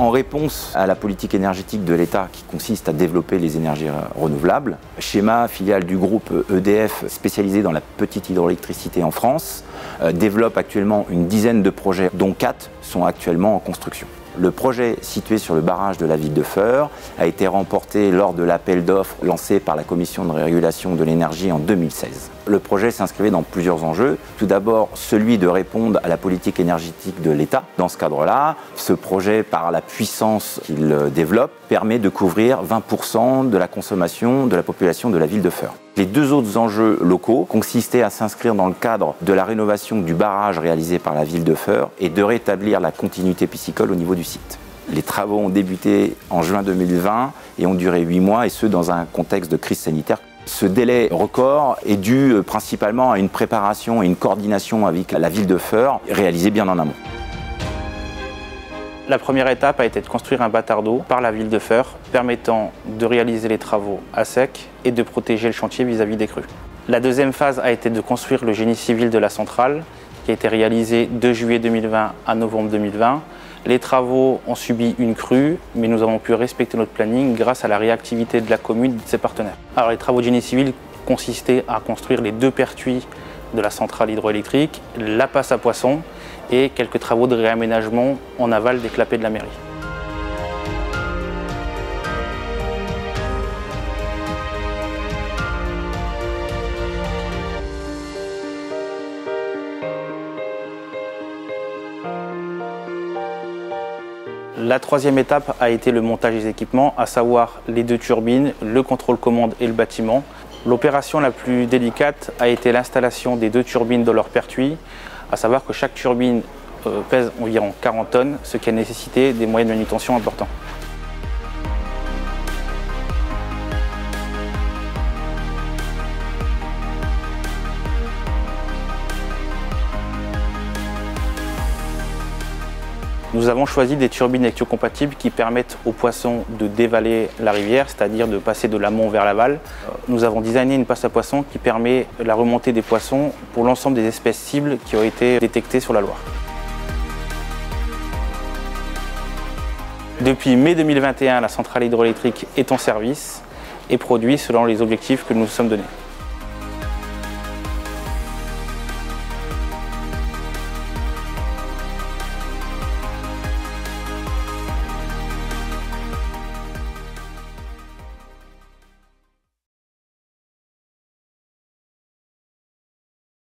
En réponse à la politique énergétique de l'État qui consiste à développer les énergies renouvelables, Schéma, filiale du groupe EDF spécialisé dans la petite hydroélectricité en France, développe actuellement une dizaine de projets dont 4 sont actuellement en construction. Le projet situé sur le barrage de la ville de Feurs a été remporté lors de l'appel d'offres lancé par la Commission de régulation de l'énergie en 2016. Le projet s'inscrivait dans plusieurs enjeux. Tout d'abord, celui de répondre à la politique énergétique de l'État. Dans ce cadre-là, ce projet, par la puissance qu'il développe, permet de couvrir 20% de la consommation de la population de la ville de Feurs. Les 2 autres enjeux locaux consistaient à s'inscrire dans le cadre de la rénovation du barrage réalisé par la ville de Feurs et de rétablir la continuité piscicole au niveau du site. Les travaux ont débuté en juin 2020 et ont duré 8 mois, et ce dans un contexte de crise sanitaire. Ce délai record est dû principalement à une préparation et une coordination avec la ville de Feurs réalisée bien en amont. La première étape a été de construire un bâtard d'eau par la ville de Feurs, permettant de réaliser les travaux à sec et de protéger le chantier vis-à-vis des crues. La deuxième phase a été de construire le génie civil de la centrale, qui a été réalisé de juillet 2020 à novembre 2020. Les travaux ont subi une crue, mais nous avons pu respecter notre planning grâce à la réactivité de la commune et de ses partenaires. Alors, les travaux de génie civil consistaient à construire les 2 pertuis de la centrale hydroélectrique, la passe à poissons et quelques travaux de réaménagement en aval des clapets de la mairie. La troisième étape a été le montage des équipements, à savoir les 2 turbines, le contrôle-commande et le bâtiment. L'opération la plus délicate a été l'installation des 2 turbines dans leur pertuis, à savoir que chaque turbine pèse environ 40 tonnes, ce qui a nécessité des moyens de manutention importants. Nous avons choisi des turbines électrocompatibles qui permettent aux poissons de dévaler la rivière, c'est-à-dire de passer de l'amont vers l'aval. Nous avons designé une passe à poissons qui permet la remontée des poissons pour l'ensemble des espèces cibles qui ont été détectées sur la Loire. Depuis mai 2021, la centrale hydroélectrique est en service et produit selon les objectifs que nous nous sommes donnés.